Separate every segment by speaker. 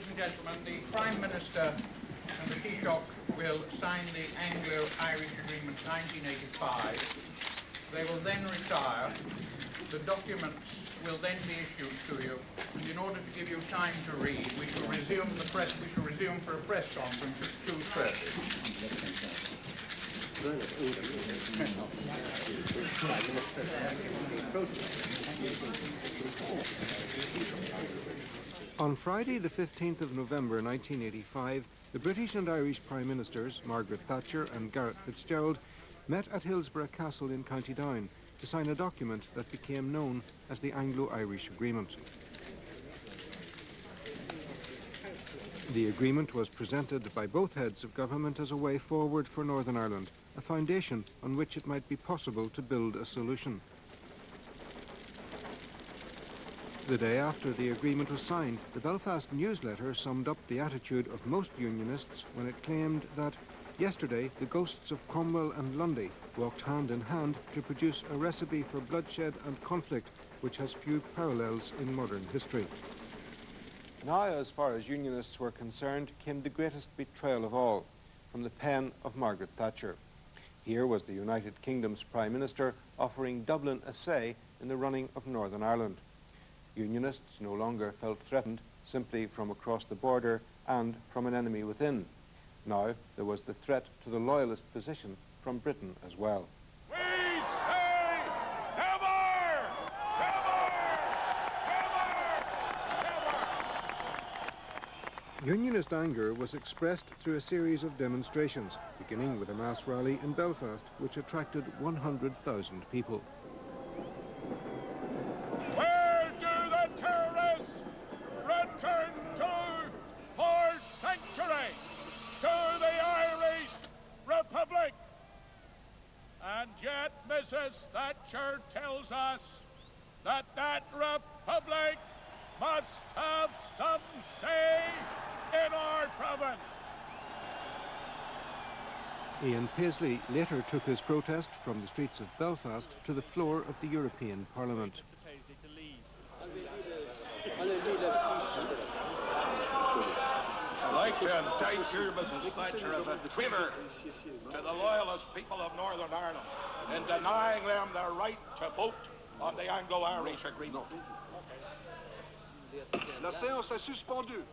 Speaker 1: Ladies and gentlemen, the Prime Minister and the Taoiseach will sign the Anglo-Irish Agreement 1985. They will then retire. The documents will then be issued to you, and in order to give you time to read, we shall resume for a press conference at 2:30.
Speaker 2: On Friday, the 15th of November 1985, the British and Irish Prime Ministers, Margaret Thatcher and Garret FitzGerald, met at Hillsborough Castle in County Down to sign a document that became known as the Anglo-Irish Agreement. The agreement was presented by both heads of government as a way forward for Northern Ireland, a foundation on which it might be possible to build a solution. The day after the agreement was signed, the Belfast newsletter summed up the attitude of most unionists when it claimed that yesterday the ghosts of Cromwell and Lundy walked hand in hand to produce a recipe for bloodshed and conflict which has few parallels in modern history. Now, as far as unionists were concerned, came the greatest betrayal of all, from the pen of Margaret Thatcher. Here was the United Kingdom's Prime Minister offering Dublin a say in the running of Northern Ireland. Unionists no longer felt threatened simply from across the border and from an enemy within. Now there was the threat to the loyalist position from Britain as well.
Speaker 3: We say never! Never! Never! Never!
Speaker 2: Unionist anger was expressed through a series of demonstrations, beginning with a mass rally in Belfast, which attracted 100,000 people.
Speaker 3: Where do the terrorists return to for sanctuary? To the Irish Republic. And yet Mrs. Thatcher tells us that that republic must have some say in our province.
Speaker 2: Ian Paisley later took his protest from the streets of Belfast to the floor of the European Parliament.
Speaker 4: I'd like to indict here Mrs. Thatcher as a traitor to the loyalist people of Northern Ireland in denying them their right to vote on the Anglo-Irish Agreement.
Speaker 5: La séance est suspendue.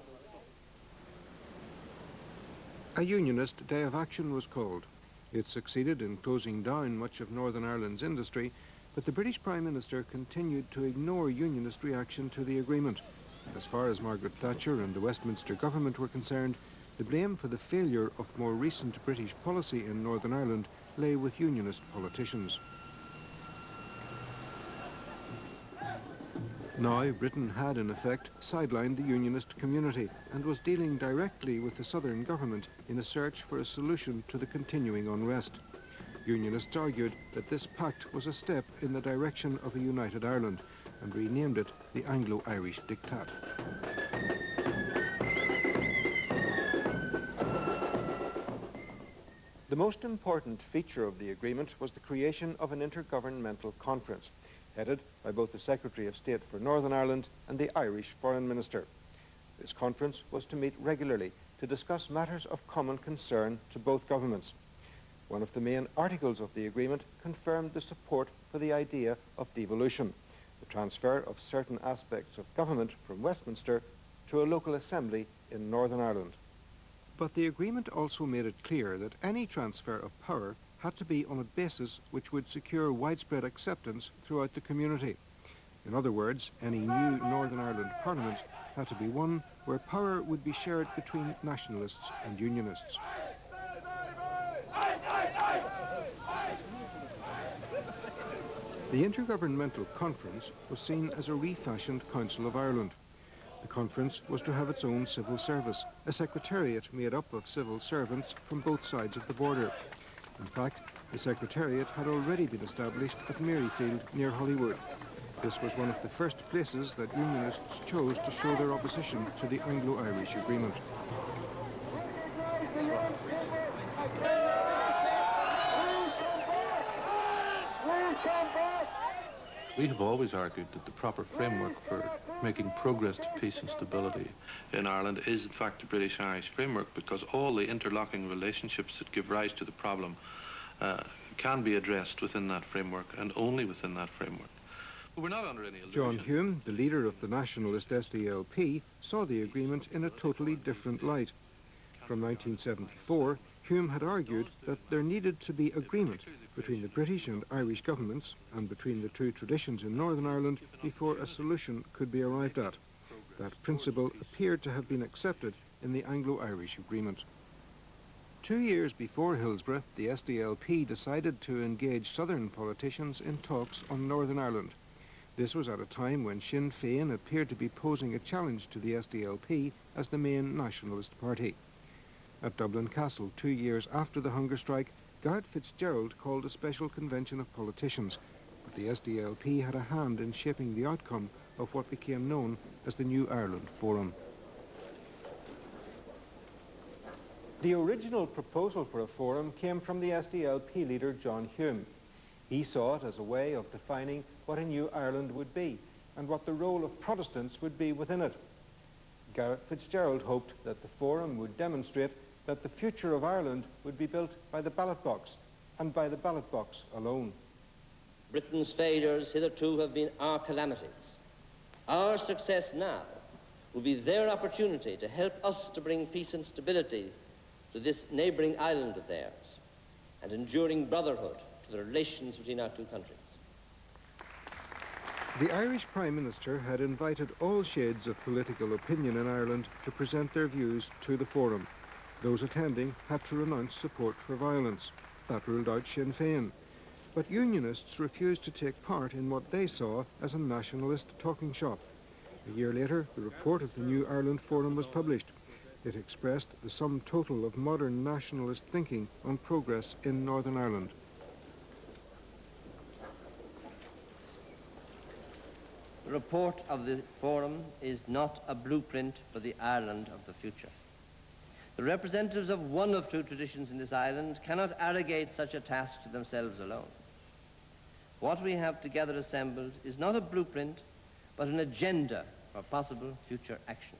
Speaker 2: A unionist day of action was called. It succeeded in closing down much of Northern Ireland's industry, but the British Prime Minister continued to ignore unionist reaction to the agreement. As far as Margaret Thatcher and the Westminster government were concerned, the blame for the failure of more recent British policy in Northern Ireland lay with unionist politicians. Now, Britain had, in effect, sidelined the unionist community and was dealing directly with the southern government in a search for a solution to the continuing unrest. Unionists argued that this pact was a step in the direction of a united Ireland and renamed it the Anglo-Irish Diktat. The most important feature of the agreement was the creation of an intergovernmental conference, headed by both the Secretary of State for Northern Ireland and the Irish Foreign Minister. This conference was to meet regularly to discuss matters of common concern to both governments. One of the main articles of the agreement confirmed the support for the idea of devolution, the transfer of certain aspects of government from Westminster to a local assembly in Northern Ireland. But the agreement also made it clear that any transfer of power had to be on a basis which would secure widespread acceptance throughout the community. In other words, any new Northern Ireland Parliament had to be one where power would be shared between nationalists and unionists. The Intergovernmental Conference was seen as a refashioned Council of Ireland. The conference was to have its own civil service, a secretariat made up of civil servants from both sides of the border. In fact, the secretariat had already been established at Maryfield near Holywood. This was one of the first places that unionists chose to show their opposition to the Anglo-Irish Agreement.
Speaker 6: We have always argued that the proper framework for making progress to peace and stability in Ireland is in fact the British-Irish framework, because all the interlocking relationships that give rise to the problem can be addressed within that framework and only within that framework. But we're not under any illusion.
Speaker 2: John Hume, the leader of the nationalist SDLP, saw the agreement in a totally different light. From 1974, Hume had argued that there needed to be agreement between the British and Irish governments and between the two traditions in Northern Ireland before a solution could be arrived at. That principle appeared to have been accepted in the Anglo-Irish Agreement. 2 years before Hillsborough, the SDLP decided to engage Southern politicians in talks on Northern Ireland. This was at a time when Sinn Féin appeared to be posing a challenge to the SDLP as the main nationalist party. At Dublin Castle, 2 years after the hunger strike, Garret FitzGerald called a special convention of politicians, but the SDLP had a hand in shaping the outcome of what became known as the New Ireland Forum. The original proposal for a forum came from the SDLP leader John Hume. He saw it as a way of defining what a new Ireland would be and what the role of Protestants would be within it. Garret FitzGerald hoped that the forum would demonstrate that the future of Ireland would be built by the ballot box, and by the ballot box alone.
Speaker 7: Britain's failures hitherto have been our calamities. Our success now will be their opportunity to help us to bring peace and stability to this neighbouring island of theirs, and enduring brotherhood to the relations between our two countries.
Speaker 2: The Irish Prime Minister had invited all shades of political opinion in Ireland to present their views to the forum. Those attending had to renounce support for violence. That ruled out Sinn Féin. But Unionists refused to take part in what they saw as a nationalist talking shop. A year later, the report of the New Ireland Forum was published. It expressed the sum total of modern nationalist thinking on progress in Northern Ireland.
Speaker 7: The report of the Forum is not a blueprint for the Ireland of the future. The representatives of one of two traditions in this island cannot arrogate such a task to themselves alone. What we have together assembled is not a blueprint, but an agenda for possible future action.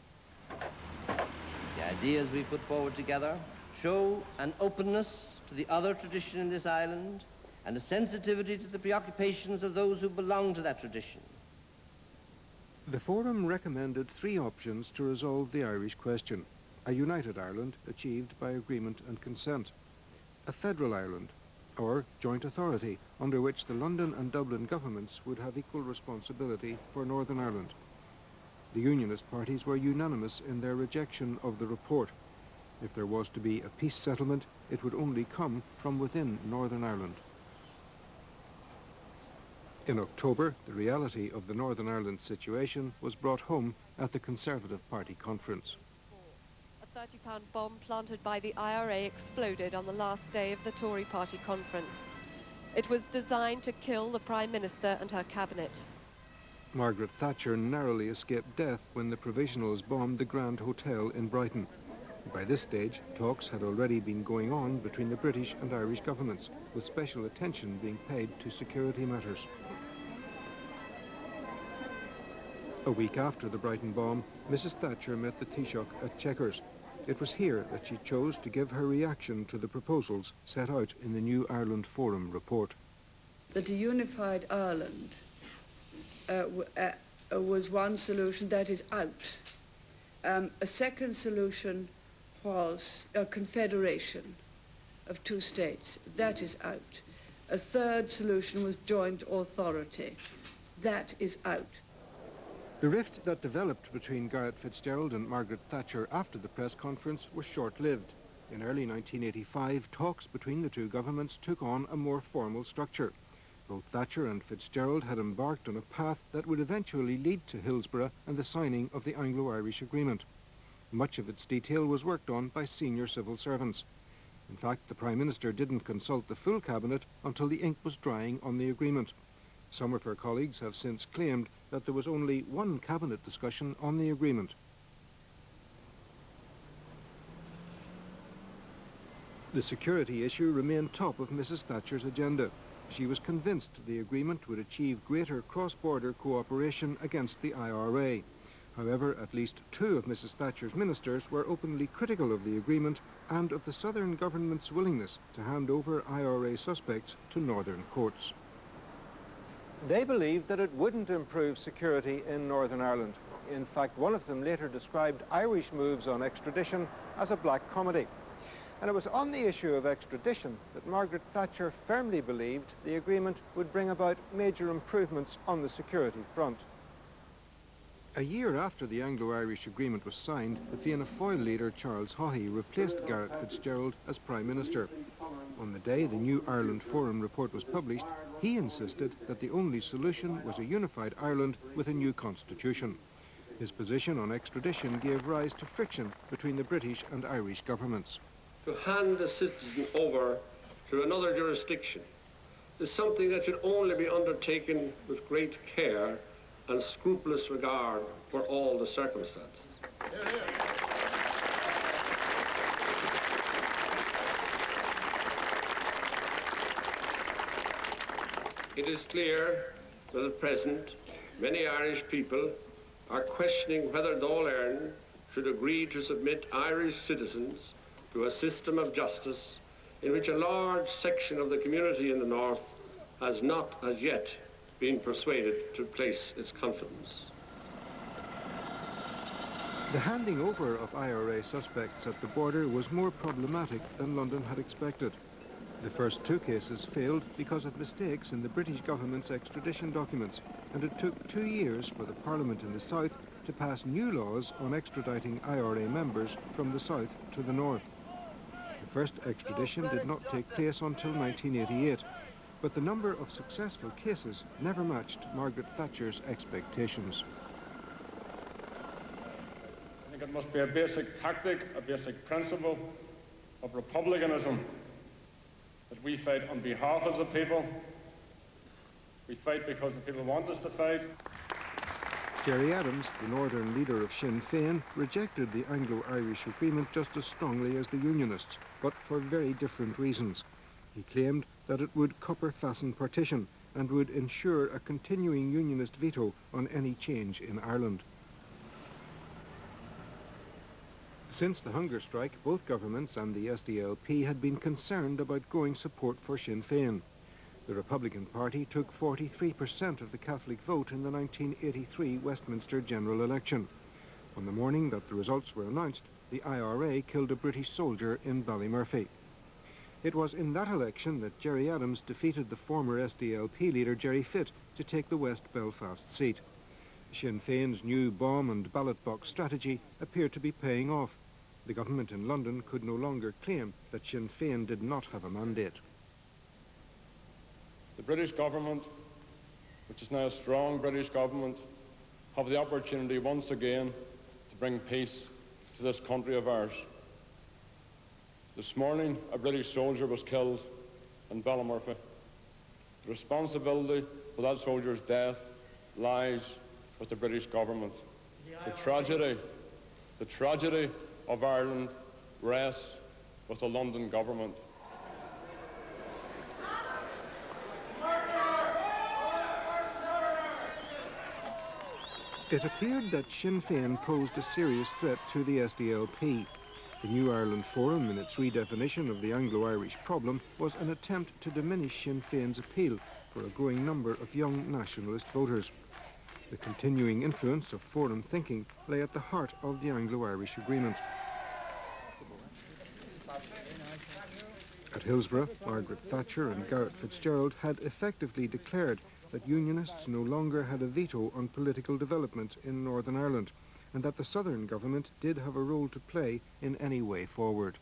Speaker 7: The ideas we put forward together show an openness to the other tradition in this island and a sensitivity to the preoccupations of those who belong to that tradition.
Speaker 2: The Forum recommended 3 options to resolve the Irish question. A united Ireland achieved by agreement and consent, a federal Ireland, or joint authority under which the London and Dublin governments would have equal responsibility for Northern Ireland. The Unionist parties were unanimous in their rejection of the report. If there was to be a peace settlement, it would only come from within Northern Ireland. In October, the reality of the Northern Ireland situation was brought home at the Conservative Party conference.
Speaker 8: A £30 bomb planted by the IRA exploded on the last day of the Tory party conference. It was designed to kill the Prime Minister and her cabinet.
Speaker 2: Margaret Thatcher narrowly escaped death when the Provisionals bombed the Grand Hotel in Brighton. By this stage, talks had already been going on between the British and Irish governments, with special attention being paid to security matters. A week after the Brighton bomb, Mrs. Thatcher met the Taoiseach at Chequers. It was here that she chose to give her reaction to the proposals set out in the New Ireland Forum report.
Speaker 9: That a unified Ireland was one solution that is out. A second solution was a confederation of 2 states. That is out. A third solution was joint authority. That is out.
Speaker 2: The rift that developed between Garret FitzGerald and Margaret Thatcher after the press conference was short-lived. In early 1985, talks between the two governments took on a more formal structure. Both Thatcher and FitzGerald had embarked on a path that would eventually lead to Hillsborough and the signing of the Anglo-Irish Agreement. Much of its detail was worked on by senior civil servants. In fact, the Prime Minister didn't consult the full cabinet until the ink was drying on the agreement. Some of her colleagues have since claimed that there was only one cabinet discussion on the agreement. The security issue remained top of Mrs. Thatcher's agenda. she was convinced the agreement would achieve greater cross-border cooperation against the IRA. However, at least 2 of Mrs. Thatcher's ministers were openly critical of the agreement and of the Southern government's willingness to hand over IRA suspects to Northern courts. They believed that it wouldn't improve security in Northern Ireland. In fact, one of them later described Irish moves on extradition as a black comedy. And it was on the issue of extradition that Margaret Thatcher firmly believed the agreement would bring about major improvements on the security front. A year after the Anglo-Irish agreement was signed, the Fianna Fáil leader Charles Haughey replaced Garret FitzGerald as Prime Minister. On the day the New Ireland Forum report was published, he insisted that the only solution was a unified Ireland with a new constitution. His position on extradition gave rise to friction between the British and Irish governments.
Speaker 10: To hand a citizen over to another jurisdiction is something that should only be undertaken with great care and scrupulous regard for all the circumstances. It is clear that at present many Irish people are questioning whether Dáil Éireann should agree to submit Irish citizens to a system of justice in which a large section of the community in the north has not as yet been persuaded to place its confidence.
Speaker 2: The handing over of IRA suspects at the border was more problematic than London had expected. The first 2 cases failed because of mistakes in the British government's extradition documents, and it took 2 years for the Parliament in the south to pass new laws on extraditing IRA members from the south to the north. The first extradition did not take place until 1988, but the number of successful cases never matched Margaret Thatcher's expectations.
Speaker 3: I think it must be a basic tactic, a basic principle of republicanism that we fight on behalf of the people. We fight because the people want us to fight.
Speaker 2: Gerry Adams, the northern leader of Sinn Féin, rejected the Anglo-Irish agreement just as strongly as the Unionists, but for very different reasons. He claimed that it would copper-fasten partition and would ensure a continuing Unionist veto on any change in Ireland. Since the hunger strike, both governments and the SDLP had been concerned about growing support for Sinn Féin. The Republican Party took 43% of the Catholic vote in the 1983 Westminster general election. On the morning that the results were announced, the IRA killed a British soldier in Ballymurphy. It was in that election that Gerry Adams defeated the former SDLP leader Gerry Fitt to take the West Belfast seat. Sinn Féin's new bomb and ballot box strategy appeared to be paying off. The government in London could no longer claim that Sinn Féin did not have a mandate.
Speaker 3: The British government, which is now a strong British government, have the opportunity once again to bring peace to this country of ours. This morning, a British soldier was killed in Ballymurphy. The responsibility for that soldier's death lies with the British government. The tragedy of Ireland rests with the London government.
Speaker 2: It appeared that Sinn Féin posed a serious threat to the SDLP. The New Ireland Forum, in its redefinition of the Anglo-Irish problem, was an attempt to diminish Sinn Féin's appeal for a growing number of young nationalist voters. The continuing influence of Forum thinking lay at the heart of the Anglo-Irish agreement. At Hillsborough, Margaret Thatcher and Garret FitzGerald had effectively declared that Unionists no longer had a veto on political development in Northern Ireland, and that the Southern government did have a role to play in any way forward.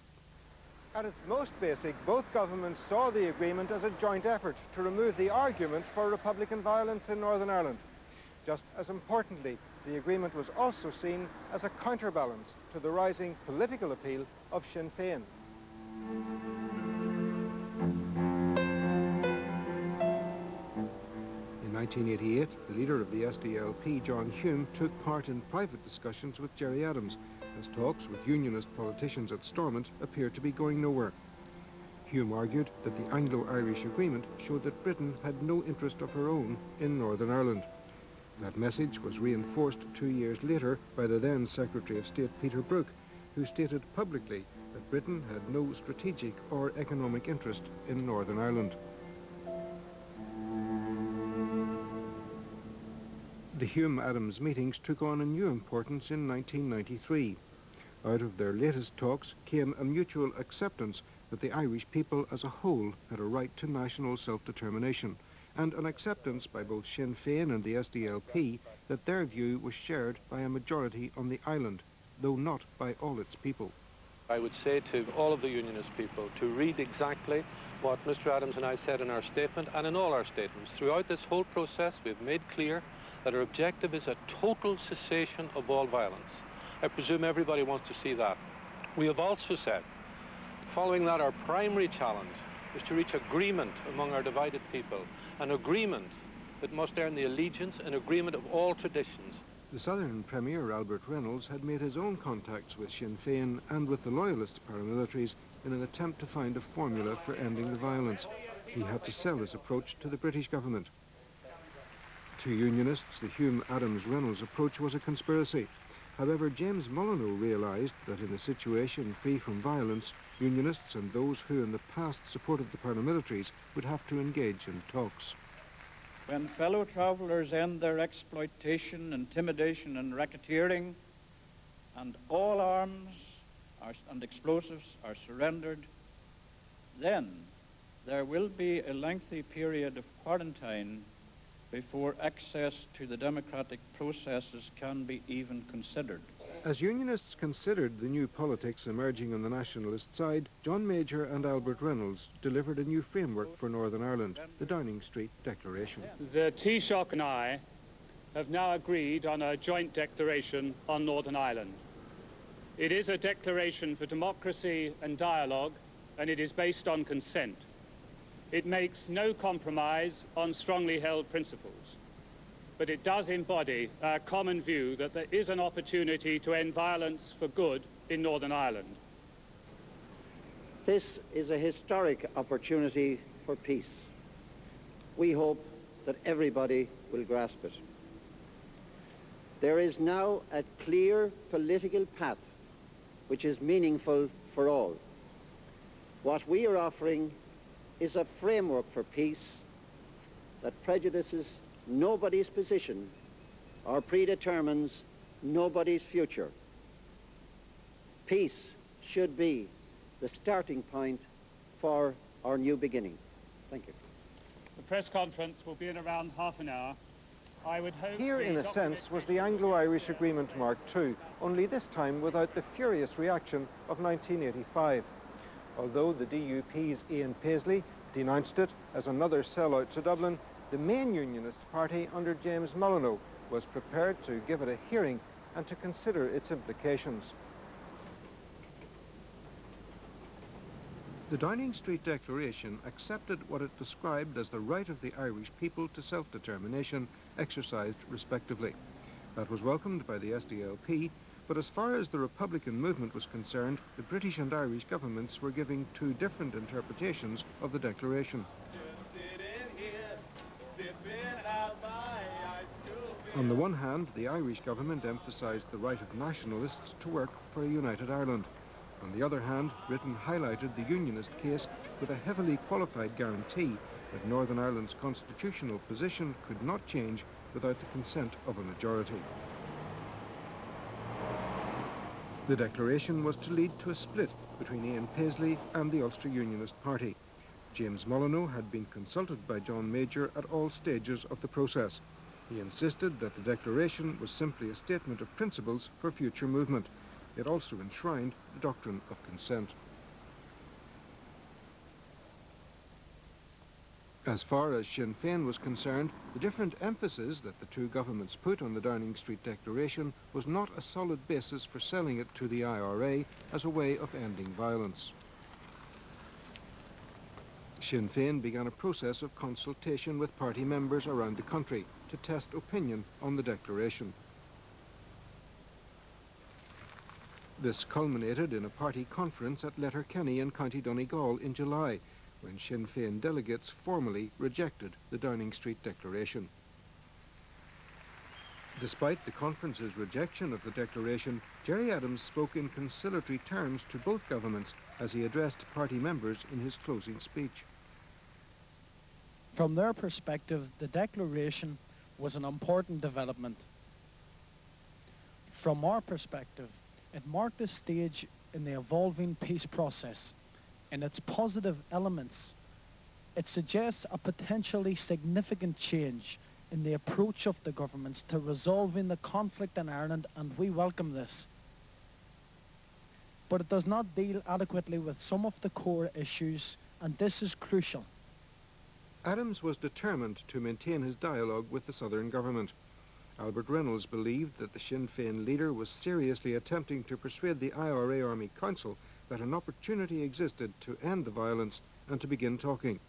Speaker 2: At its most basic, both governments saw the agreement as a joint effort to remove the argument for Republican violence in Northern Ireland. Just as importantly, the agreement was also seen as a counterbalance to the rising political appeal of Sinn Féin. In 1988, the leader of the SDLP, John Hume, took part in private discussions with Gerry Adams, as talks with Unionist politicians at Stormont appeared to be going nowhere. Hume argued that the Anglo-Irish Agreement showed that Britain had no interest of her own in Northern Ireland. That message was reinforced 2 years later by the then Secretary of State Peter Brooke, who stated publicly that Britain had no strategic or economic interest in Northern Ireland. The Hume-Adams meetings took on a new importance in 1993. Out of their latest talks came a mutual acceptance that the Irish people as a whole had a right to national self-determination, and an acceptance by both Sinn Féin and the SDLP that their view was shared by a majority on the island, though not by all its people.
Speaker 6: I would say to all of the Unionist people to read exactly what Mr. Adams and I said in our statement and in all our statements. Throughout this whole process, we've made clear that our objective is a total cessation of all violence. I presume everybody wants to see that. We have also said, following that, our primary challenge is to reach agreement among our divided people, an agreement that must earn the allegiance, an agreement of all traditions.
Speaker 2: The Southern Premier, Albert Reynolds, had made his own contacts with Sinn Féin and with the Loyalist paramilitaries in an attempt to find a formula for ending the violence. He had to sell his approach to the British government. To Unionists, the Hume-Adams-Reynolds approach was a conspiracy. However, James Molyneux realised that in a situation free from violence, Unionists and those who in the past supported the paramilitaries would have to engage in talks.
Speaker 11: When fellow travellers end their exploitation, intimidation and racketeering, and all arms and explosives are surrendered, then there will be a lengthy period of quarantine before access to the democratic processes can be even considered.
Speaker 2: As Unionists considered the new politics emerging on the nationalist side, John Major and Albert Reynolds delivered a new framework for Northern Ireland, the Downing Street Declaration.
Speaker 12: The Taoiseach and I have now agreed on a joint declaration on Northern Ireland. It is a declaration for democracy and dialogue, and it is based on consent. It makes no compromise on strongly held principles, but it does embody our common view that there is an opportunity to end violence for good in Northern Ireland.
Speaker 13: This is a historic opportunity for peace. We hope that everybody will grasp it. There is now a clear political path which is meaningful for all. What we are offering is a framework for peace that prejudices nobody's position or predetermines nobody's future. Peace should be the starting point for our new beginning. Thank you.
Speaker 12: The press conference will be in around half an hour. I would hope...
Speaker 2: Here, in a sense, was the Anglo-Irish Agreement Mark II, only this time without the furious reaction of 1985. Although the DUP's Ian Paisley denounced it as another sellout to Dublin, the main Unionist party under James Molyneux was prepared to give it a hearing and to consider its implications. The Downing Street Declaration accepted what it described as the right of the Irish people to self-determination exercised respectively. That was welcomed by the SDLP, but as far as the Republican movement was concerned, the British and Irish governments were giving two different interpretations of the declaration. On the one hand, the Irish government emphasised the right of nationalists to work for a united Ireland. On the other hand, Britain highlighted the Unionist case with a heavily qualified guarantee that Northern Ireland's constitutional position could not change without the consent of a majority. The declaration was to lead to a split between Ian Paisley and the Ulster Unionist Party. James Molyneux had been consulted by John Major at all stages of the process. He insisted that the declaration was simply a statement of principles for future movement. It also enshrined the doctrine of consent. As far as Sinn Féin was concerned, the different emphasis that the two governments put on the Downing Street Declaration was not a solid basis for selling it to the IRA as a way of ending violence. Sinn Féin began a process of consultation with party members around the country to test opinion on the declaration. This culminated in a party conference at Letterkenny in County Donegal in July, when Sinn Féin delegates formally rejected the Downing Street Declaration. Despite the conference's rejection of the declaration, Gerry Adams spoke in conciliatory terms to both governments as he addressed party members in his closing speech.
Speaker 14: From their perspective, the declaration was an important development. From our perspective, it marked a stage in the evolving peace process. In its positive elements, it suggests a potentially significant change in the approach of the governments to resolving the conflict in Ireland, and we welcome this. But it does not deal adequately with some of the core issues, and this is crucial.
Speaker 2: Adams was determined to maintain his dialogue with the Southern government. Albert Reynolds believed that the Sinn Féin leader was seriously attempting to persuade the IRA Army Council that an opportunity existed to end the violence and to begin talking.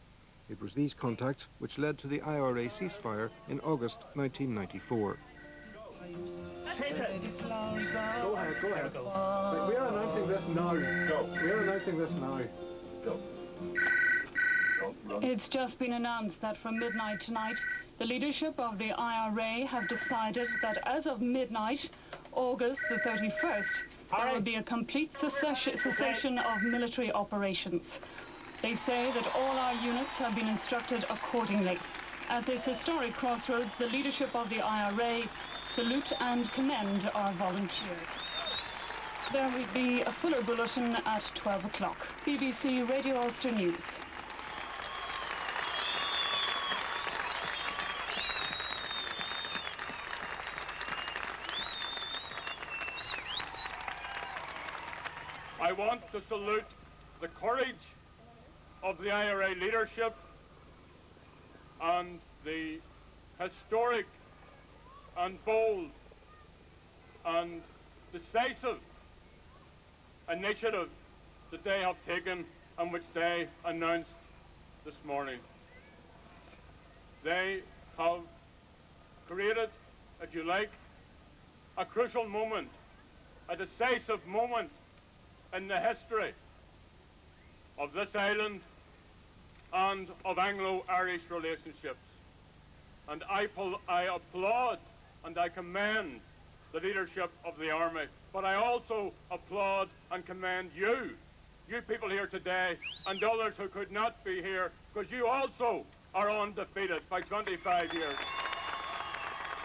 Speaker 2: It was these contacts which led to the IRA ceasefire in August 1994.
Speaker 15: Go ahead. We are announcing this now. Go. We are announcing this now. Go.
Speaker 16: It's just been announced that from midnight tonight, the leadership of the IRA have decided that as of midnight, August the 31st, there will be a complete cessation of military operations. They say that all our units have been instructed accordingly. At this historic crossroads, the leadership of the IRA salute and commend our volunteers. There will be a fuller bulletin at 12 o'clock. BBC Radio Ulster News.
Speaker 3: I want to salute the courage of the IRA leadership and the historic and bold and decisive initiative that they have taken and which they announced this morning. They have created, if you like, a crucial moment, a decisive moment in the history of this island and of Anglo-Irish relationships. And I applaud and I commend the leadership of the Army, but I also applaud and commend you people here today, and others who could not be here, because you also are undefeated by 25 years.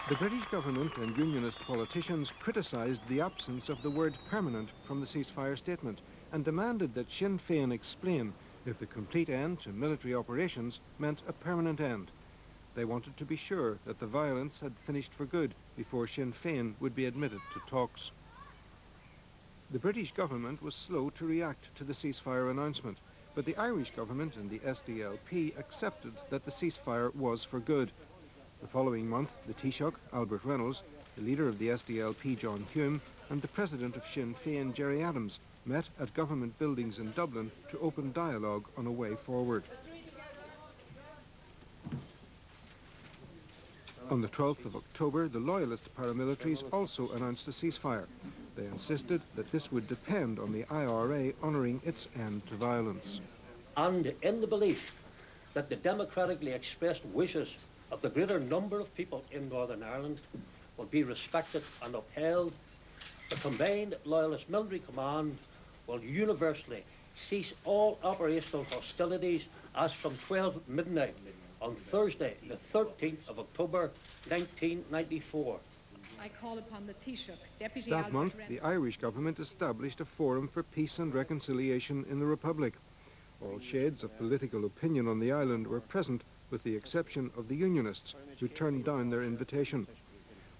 Speaker 2: The British government and unionist politicians criticised the absence of the word permanent from the ceasefire statement and demanded that Sinn Féin explain if the complete end to military operations meant a permanent end. They wanted to be sure that the violence had finished for good before Sinn Féin would be admitted to talks. The British government was slow to react to the ceasefire announcement, but the Irish government and the SDLP accepted that the ceasefire was for good. The following month, the Taoiseach, Albert Reynolds, the leader of the SDLP, John Hume, and the president of Sinn Féin, Gerry Adams, met at government buildings in Dublin to open dialogue on a way forward. On the 12th of October, the Loyalist paramilitaries also announced a ceasefire. They insisted that this would depend on the IRA honouring its end to violence.
Speaker 17: And in the belief that the democratically expressed wishes of the greater number of people in Northern Ireland will be respected and upheld, the Combined Loyalist Military Command will universally cease all operational hostilities as from 12 midnight on Thursday, the 13th of October, 1994.
Speaker 18: I call upon the Taoiseach, Deputy
Speaker 2: That month, the Irish government established a forum for peace and reconciliation in the Republic. All shades of political opinion on the island were present, with the exception of the Unionists, who turned down their invitation.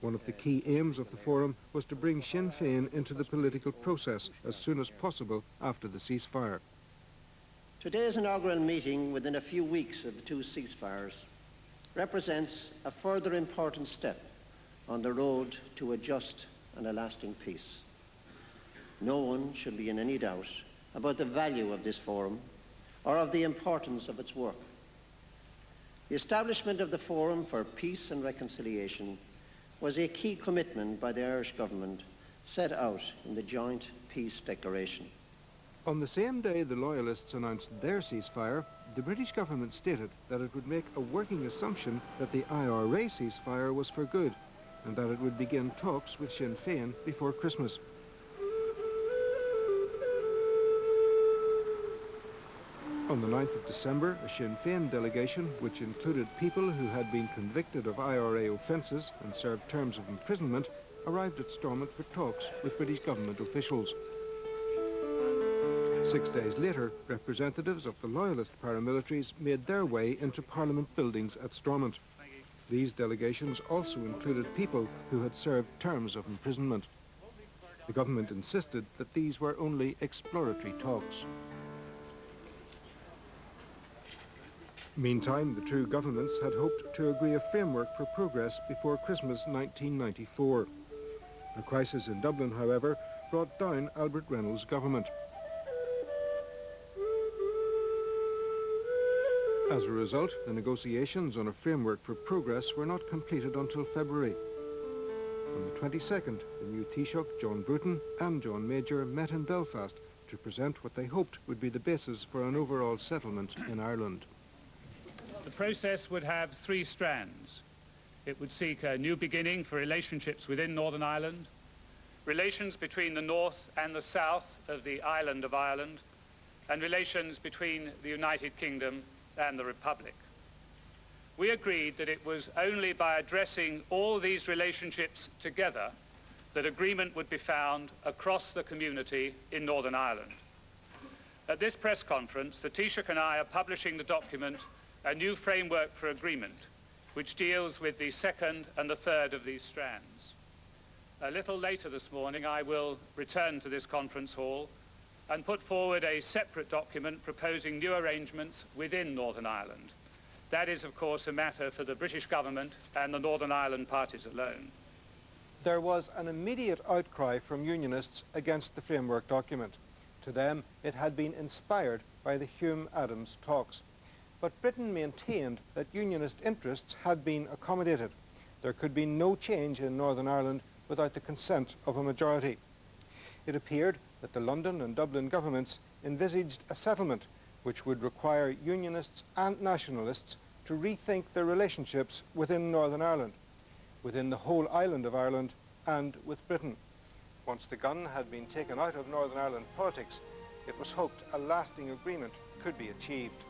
Speaker 2: One of the key aims of the forum was to bring Sinn Féin into the political process as soon as possible after the ceasefire.
Speaker 13: Today's inaugural meeting within a few weeks of the two ceasefires represents a further important step on the road to a just and a lasting peace. No one should be in any doubt about the value of this forum or of the importance of its work. The establishment of the Forum for Peace and Reconciliation was a key commitment by the Irish government set out in the joint peace declaration.
Speaker 2: On the same day the Loyalists announced their ceasefire, the British government stated that it would make a working assumption that the IRA ceasefire was for good and that it would begin talks with Sinn Féin before Christmas. On the 9th of December, a Sinn Féin delegation, which included people who had been convicted of IRA offences and served terms of imprisonment, arrived at Stormont for talks with British government officials. 6 days later, representatives of the Loyalist paramilitaries made their way into Parliament buildings at Stormont. These delegations also included people who had served terms of imprisonment. The government insisted that these were only exploratory talks. Meantime, the two governments had hoped to agree a framework for progress before Christmas 1994. A crisis in Dublin, however, brought down Albert Reynolds' government. As a result, the negotiations on a framework for progress were not completed until February. On the 22nd, the new Taoiseach, John Bruton, and John Major met in Belfast to present what they hoped would be the basis for an overall settlement in Ireland.
Speaker 12: The process would have three strands. It would seek a new beginning for relationships within Northern Ireland, relations between the north and the south of the island of Ireland, and relations between the United Kingdom and the Republic. We agreed that it was only by addressing all these relationships together that agreement would be found across the community in Northern Ireland. At this press conference, the Taoiseach and I are publishing the document A New Framework for Agreement, which deals with the second and the third of these strands. A little later this morning, I will return to this conference hall and put forward a separate document proposing new arrangements within Northern Ireland. That is, of course, a matter for the British government and the Northern Ireland parties alone.
Speaker 2: There was an immediate outcry from Unionists against the framework document. To them, it had been inspired by the Hume-Adams talks. But Britain maintained that Unionist interests had been accommodated. There could be no change in Northern Ireland without the consent of a majority. It appeared that the London and Dublin governments envisaged a settlement which would require Unionists and Nationalists to rethink their relationships within Northern Ireland, within the whole island of Ireland, and with Britain. Once the gun had been taken out of Northern Ireland politics, it was hoped a lasting agreement could be achieved.